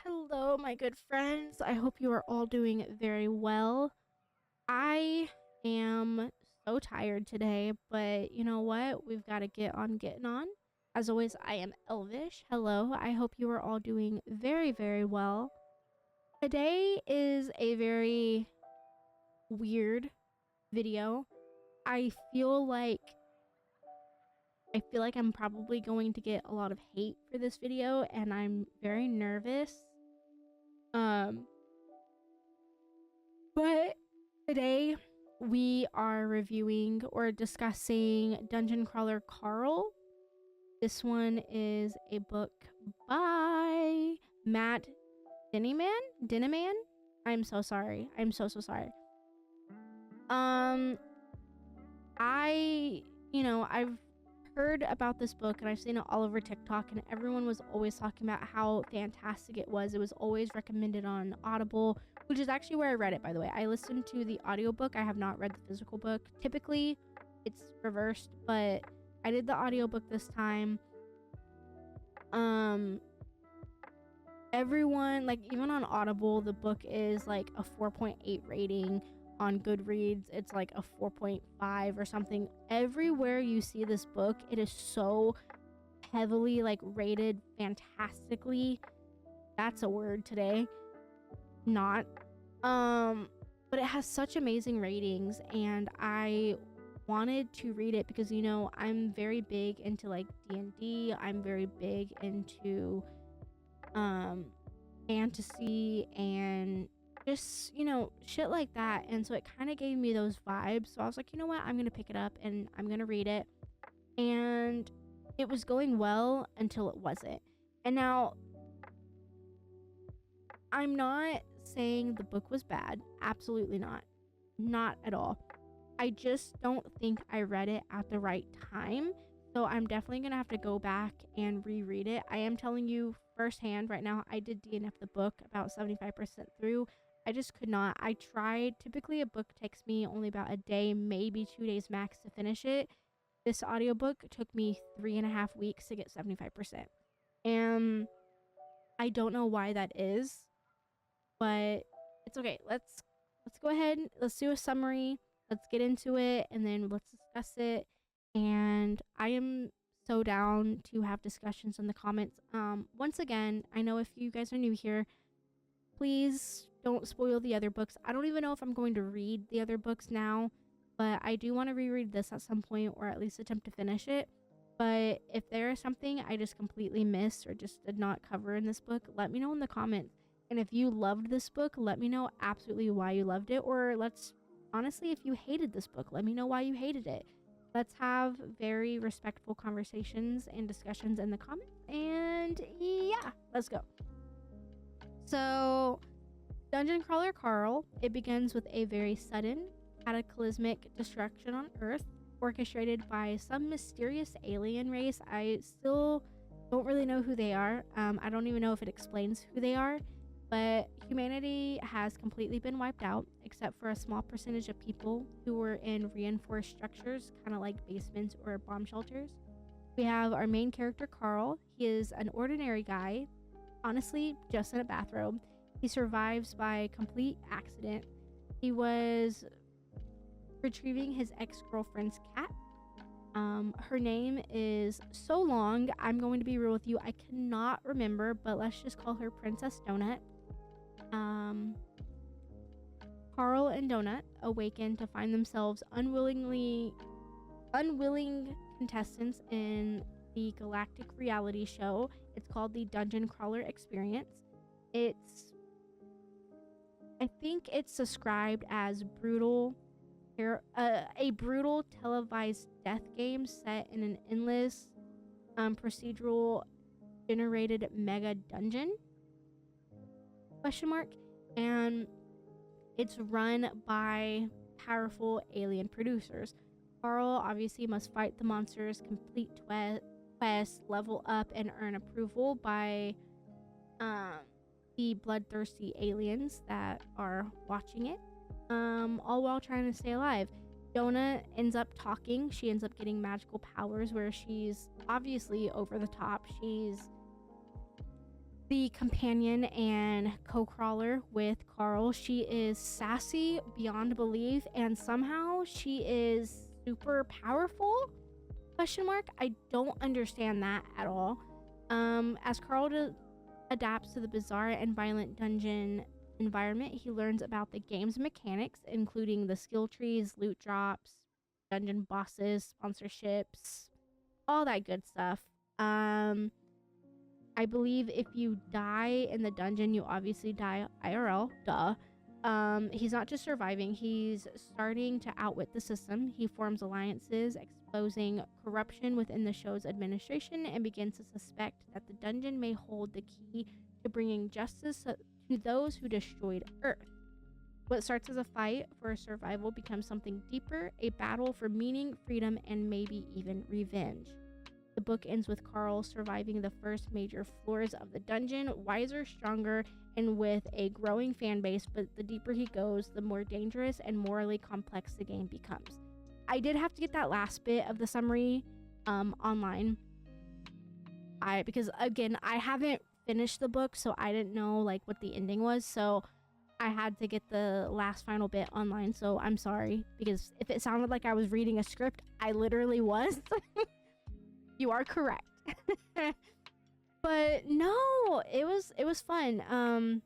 Hello, my good friends. I hope you are all doing very well. I am so tired today, but you know what? We've got to get on getting on. As always, I am Elvish. Hello. I hope you are all doing very, very well. Today is a very weird video. I feel like I'm probably going to get a lot of hate for this video, and I'm very nervous. Um But today we are reviewing or discussing Dungeon Crawler Carl. This one is a book by Matt Diniman. I'm so sorry. I'm so sorry. Um I've heard about this book and I've seen it all over TikTok, and everyone was always talking about how fantastic it was. It was always recommended on Audible, which is actually where I read it, by the way. I listened to the audiobook. I have not read the physical book. Typically, it's reversed, but I did the audiobook this time. Everyone, like, even on Audible, the book is like a 4.8 rating. On Goodreads, it's like a 4.5 or something. Everywhere you see this book, it is so heavily like rated fantastically. That's a word today. Not. But it has such amazing ratings, and I wanted to read it because, you know, I'm very big into like D&D. I'm very big into fantasy and just, you know, shit like that. And so it kind of gave me those vibes. So I was like, you know what? I'm going to pick it up and I'm going to read it. And it was going well until it wasn't. And now, I'm not saying the book was bad. Absolutely not. Not at all. I just don't think I read it at the right time. So I'm definitely going to have to go back and reread it. I am telling you firsthand right now, I did DNF the book about 75% through. I just could not. I tried. Typically, a book takes me only about a day, maybe 2 days max to finish it. This audiobook took me 3.5 weeks to get 75%. And I don't know why that is, but it's okay. Let's go ahead. Let's do a summary. Let's get into it, and then let's discuss it. And I am so down to have discussions in the comments. Once again, I know if you guys are new here, please don't spoil the other books. I don't even know if I'm going to read the other books now, but I do want to reread this at some point, or at least attempt to finish it. But if there is something I just completely missed or just did not cover in this book, let me know in the comments. And if you loved this book, let me know absolutely why you loved it. Or honestly, if you hated this book, let me know why you hated it. Let's have very respectful conversations and discussions in the comments. And yeah, let's go. So, Dungeon Crawler Carl, it begins with a very sudden, cataclysmic destruction on Earth, orchestrated by some mysterious alien race. I still don't really know who they are. I don't even know if it explains who they are, but humanity has completely been wiped out, except for a small percentage of people who were in reinforced structures, kind of like basements or bomb shelters. We have our main character, Carl. He is an ordinary guy, honestly, just in a bathrobe. He survives by complete accident. He was retrieving his ex-girlfriend's cat. Her name is so long, I'm going to be real with you, I cannot remember, but let's just call her Princess Donut. Carl and Donut awaken to find themselves unwilling contestants in the galactic reality show. It's called the Dungeon Crawler Experience. I think it's described as a brutal televised death game set in an endless procedural generated mega dungeon ? And it's run by powerful alien producers. Carl obviously must fight the monsters, complete quests, level up, and earn approval by the bloodthirsty aliens that are watching it, all while trying to stay alive. Donut ends up talking. She ends up getting magical powers where she's obviously over the top. She's the companion and co-crawler with Carl. She is sassy beyond belief, and somehow she is super powerful? Question mark. I don't understand that at all. As Carl adapts to the bizarre and violent dungeon environment, he learns about the game's mechanics, including the skill trees, loot drops, dungeon bosses, sponsorships, all that good stuff. I believe if you die in the dungeon, you obviously die IRL. Duh. He's not just surviving, he's starting to outwit the system. He forms alliances, exposing corruption within the show's administration, and begins to suspect that the dungeon may hold the key to bringing justice to those who destroyed Earth. What starts as a fight for survival becomes something deeper, a battle for meaning, freedom, and maybe even revenge. The book ends with Carl surviving the first major floors of the dungeon, wiser, stronger, and with a growing fan base, but the deeper he goes, the more dangerous and morally complex the game becomes. I did have to get that last bit of the summary online. Because again, I haven't finished the book, so I didn't know like what the ending was, so I had to get the last final bit online. So I'm sorry, because if it sounded like I was reading a script, I literally was. You are correct. But no, it was fun.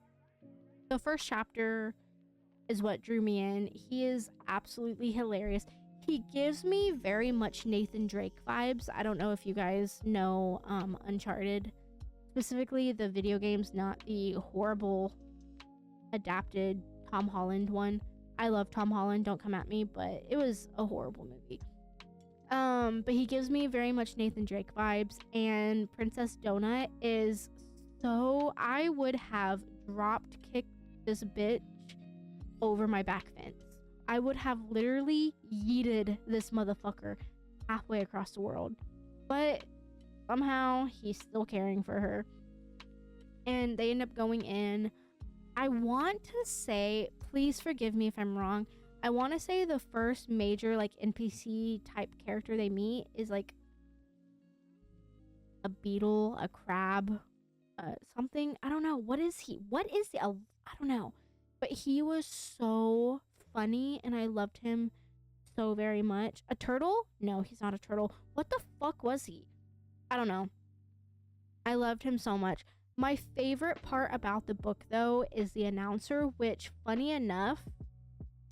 The first chapter is what drew me in. He is absolutely hilarious. He gives me very much Nathan Drake vibes. I don't know if you guys know Uncharted, specifically the video games, not the horrible adapted Tom Holland one. I love Tom Holland, don't come at me, but it was a horrible movie. But he gives me very much Nathan Drake vibes, and Princess Donut is so... I would have dropped kicked this bitch over my back fence. I would have literally yeeted this motherfucker halfway across the world. But somehow he's still caring for her. And they end up going in. I want to say, please forgive me if I'm wrong, I want to say the first major like NPC type character they meet is like a beetle, a crab, something. I don't know. What is he? I don't know. But he was so funny and I loved him so very much. A turtle? No, he's not a turtle. What the fuck was he? I don't know. I loved him so much. My favorite part about the book though is the announcer, which funny enough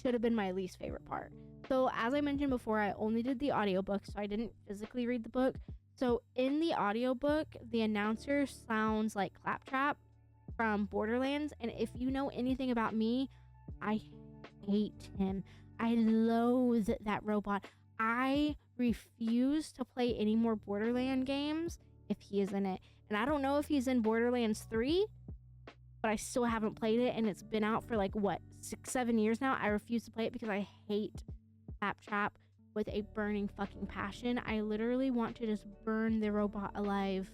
should have been my least favorite part. So as I mentioned before, I only did the audiobook, so I didn't physically read the book. So in the audiobook, the announcer sounds like Claptrap from Borderlands, and if you know anything about me, I hate him. I loathe that robot. I refuse to play any more Borderland games if he is in it. And I don't know if he's in Borderlands 3, but I still haven't played it, and it's been out for like what, 6-7 years now. I refuse to play it because I hate Claptrap with a burning fucking passion. I literally want to just burn the robot alive.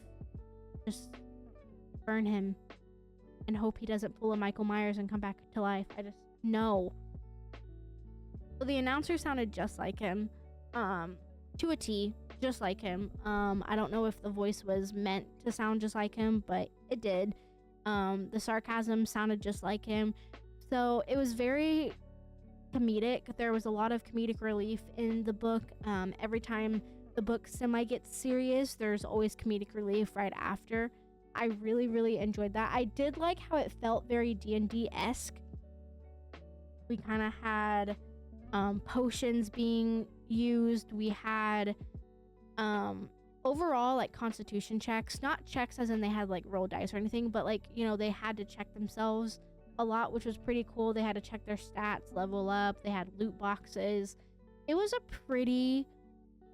Just burn him and hope he doesn't pull a Michael Myers and come back to life. I just no. So the announcer sounded just like him, to a T, just like him. I don't know if the voice was meant to sound just like him, but it did. The sarcasm sounded just like him. So it was very comedic. There was a lot of comedic relief in the book. Every time the book semi gets serious, there's always comedic relief right after. I really, really enjoyed that. I did like how it felt very D&D-esque. We kind of had potions being used. We had overall like constitution checks, not checks as in they had like roll dice or anything, but like, you know, they had to check themselves a lot, which was pretty cool. They had to check their stats, level up. They had loot boxes. It was a pretty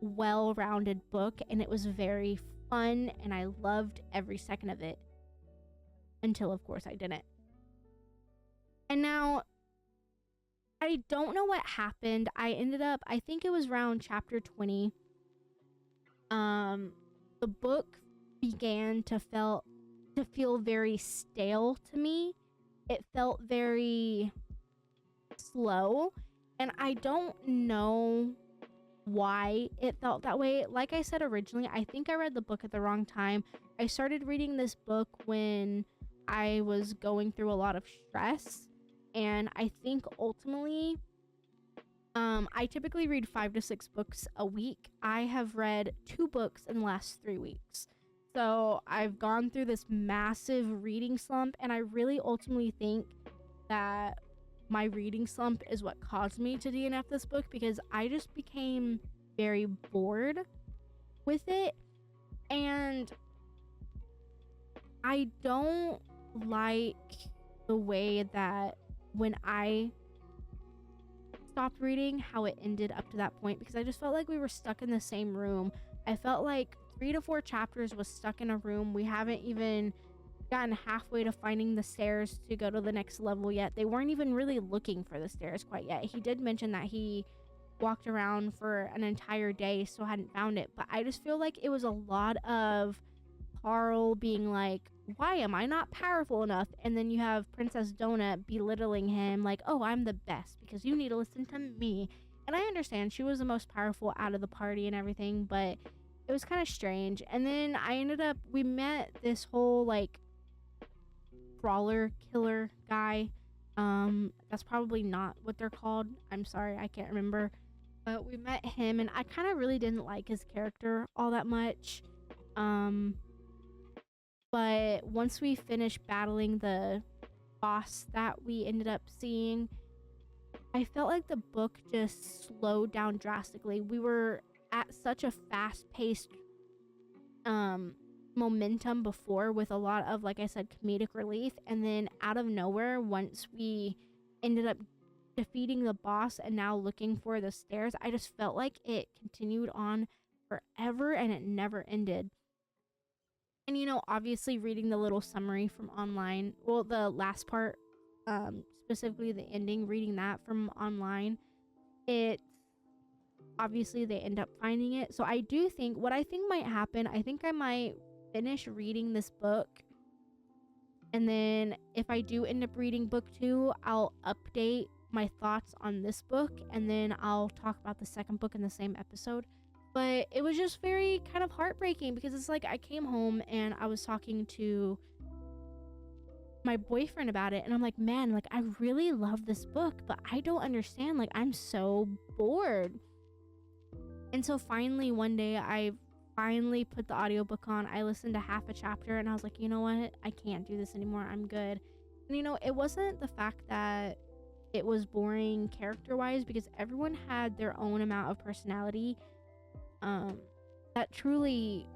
well-rounded book, and it was very fun, and I loved every second of it until of course I didn't. And now I don't know what happened. I ended up, I think it was around chapter 20. The book began to feel very stale to me. It felt very slow, and I don't know why it felt that way. Like I said originally, I think I read the book at the wrong time. I started reading this book when I was going through a lot of stress, and I think ultimately, I typically read 5 to 6 books a week. I have read 2 books in the last 3 weeks. So I've gone through this massive reading slump, and I really ultimately think that my reading slump is what caused me to DNF this book, because I just became very bored with it, and I don't like the way that when I stopped reading, how it ended up to that point, because I just felt like we were stuck in the same room. I felt like 3 to 4 chapters was stuck in a room. We haven't even gotten halfway to finding the stairs to go to the next level yet. They weren't even really looking for the stairs quite yet. He did mention that he walked around for an entire day, so hadn't found it. But I just feel like it was a lot of Carl being like, why am I not powerful enough? And then you have Princess Donut belittling him like, oh, I'm the best because you need to listen to me. And I understand she was the most powerful out of the party and everything, but it was kind of strange. And then we met this whole like crawler killer guy. That's probably not what they're called. I'm sorry, I can't remember. But we met him, and I kind of really didn't like his character all that much. But once we finished battling the boss that we ended up seeing, I felt like the book just slowed down drastically. We were at such a fast-paced momentum before, with a lot of, like I said, comedic relief, and then out of nowhere, once we ended up defeating the boss and now looking for the stairs, I just felt like it continued on forever and it never ended. And obviously reading the little summary from online, well, the last part, specifically the ending, reading that from online, it obviously they end up finding it. So I do think, what I think might happen, I think I might finish reading this book, and then if I do end up reading book 2, I'll update my thoughts on this book, and then I'll talk about the second book in the same episode. But it was just very kind of heartbreaking, because it's like I came home and I was talking to my boyfriend about it, and I'm like, man, like I really love this book, but I don't understand, like I'm so bored. And so finally one day I finally put the audiobook on. I listened to half a chapter and I was like, you know what, I can't do this anymore, I'm good. And it wasn't the fact that it was boring character wise, because everyone had their own amount of personality that truly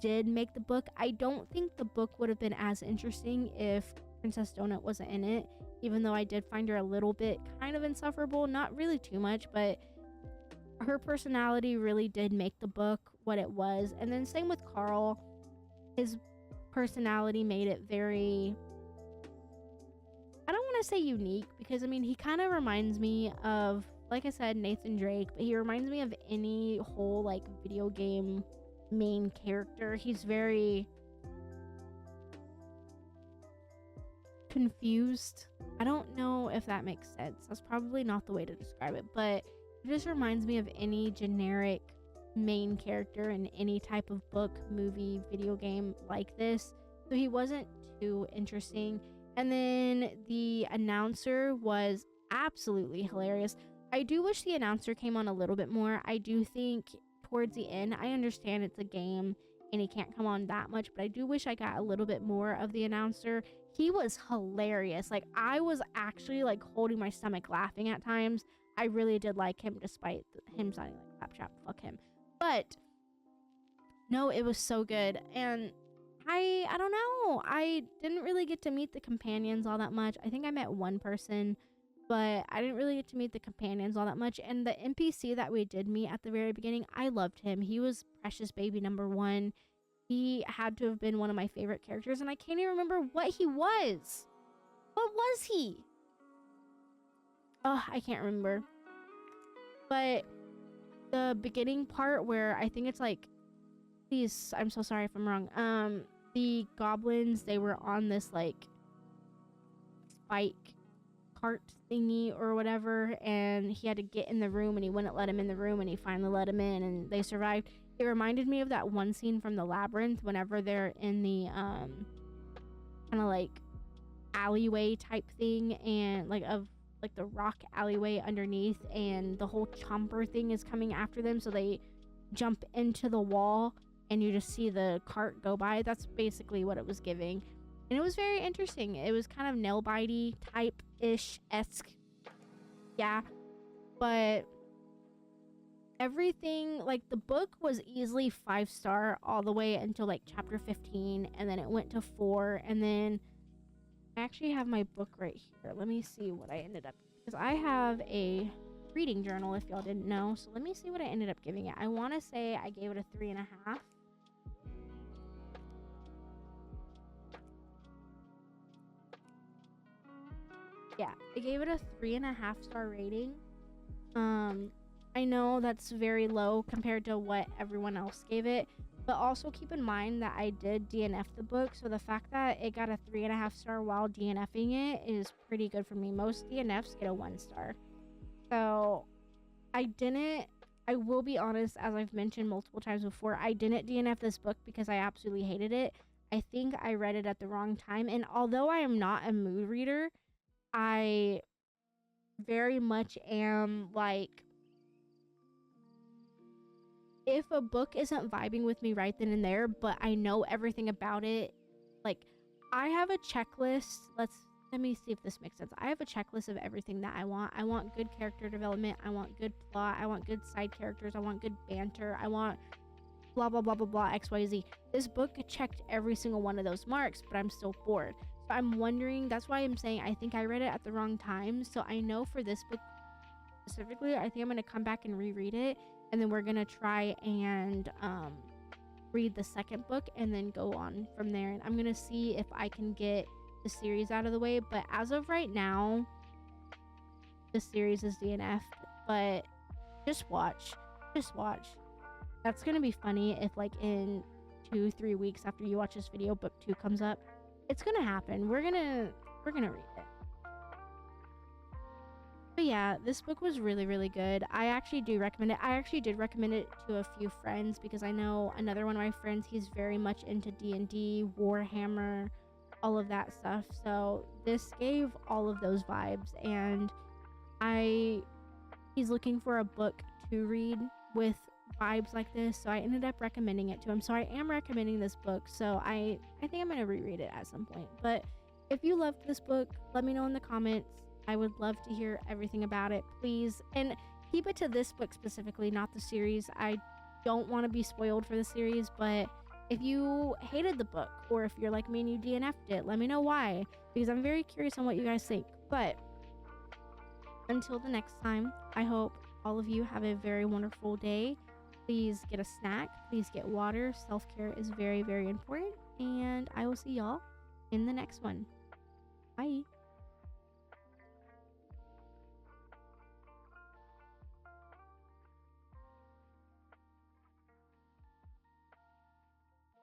did make the book. I don't think the book would have been as interesting if Princess Donut wasn't in it, even though I did find her a little bit kind of insufferable, not really too much, but her personality really did make the book what it was. And then same with Carl, his personality made it very, I don't want to say unique, because I mean he kind of reminds me of, like I said, Nathan Drake, but he reminds me of any whole like video game main character. He's very confused. I don't know if that makes sense. That's probably not the way to describe it, but it just reminds me of any generic main character in any type of book, movie, video game like this. So he wasn't too interesting. And then the announcer was absolutely hilarious. I do wish the announcer came on a little bit more. I do think towards the end, I understand it's a game and he can't come on that much, but I do wish I got a little bit more of the announcer. He was hilarious. Like I was actually like holding my stomach laughing at times. I really did like him, despite him sounding like Claptrap. Fuck him. But no, it was so good. And I don't know. I didn't really get to meet the companions all that much. I think I met one person, but I didn't really get to meet the companions all that much. And the NPC that we did meet at the very beginning, I loved him. He was precious baby number 1. He had to have been one of my favorite characters, and I can't even remember what he was. What was he? Oh, I can't remember. But the beginning part where I think it's like, please, I'm so sorry if I'm wrong. The goblins, they were on this like spike cart thingy or whatever, and he had to get in the room and he wouldn't let him in the room, and he finally let him in and they survived. It reminded me of that one scene from the Labyrinth whenever they're in the kind of like alleyway type thing, and like of like the rock alleyway underneath, and the whole chomper thing is coming after them, so they jump into the wall and you just see the cart go by. That's basically what it was giving. And it was very interesting. It was kind of nail bitey type ish esque. Yeah. But everything, like the book was easily 5-star all the way until like chapter 15, and then it went to 4, and then I actually have my book right here. Let me see what I ended up, because I have a reading journal if y'all didn't know. So let me see what I ended up giving it. I want to say I gave it a 3.5. Yeah, I gave it a 3.5-star rating. I know that's very low compared to what everyone else gave it, but also keep in mind that I did DNF the book, so the fact that it got a 3.5-star while DNFing it is pretty good for me. Most DNFs get a 1-star. So I will be honest, as I've mentioned multiple times before, I didn't DNF this book because I absolutely hated it. I think I read it at the wrong time, and although I am not a mood reader, I very much am like, if a book isn't vibing with me right then and there, but I know everything about it, like I have a checklist. Let me see if this makes sense. I have a checklist of everything that I want. I want good character development. I want good plot. I want good side characters. I want good banter. I want blah, blah, blah, blah, blah, XYZ. This book checked every single one of those marks, but I'm still bored. So I'm wondering, that's why I'm saying I think I read it at the wrong time. So I know for this book specifically, I think I'm going to come back and reread it. And then we're going to try and read the second book and then go on from there. And I'm going to see if I can get the series out of the way. But as of right now, the series is DNF'd. But just watch. Just watch. That's going to be funny if like in 2-3 weeks after you watch this video, book 2 comes up. It's going to happen. We're going to read it. But yeah, this book was really, really good. I actually do recommend it. I actually did recommend it to a few friends because I know another one of my friends, he's very much into D&D, Warhammer, all of that stuff. So this gave all of those vibes, and he's looking for a book to read with vibes like this, so I ended up recommending it to him. So I am recommending this book, so I think I'm going to reread it at some point. But if you loved this book, let me know in the comments. I would love to hear everything about it, please. And keep it to this book specifically, not the series. I don't want to be spoiled for the series, but if you hated the book, or if you're like me and you DNF'd it, let me know why, because I'm very curious on what you guys think. But until the next time, I hope all of you have a very wonderful day. Please get a snack, please get water. Self-care is very, very important, and I will see y'all in the next one. Bye.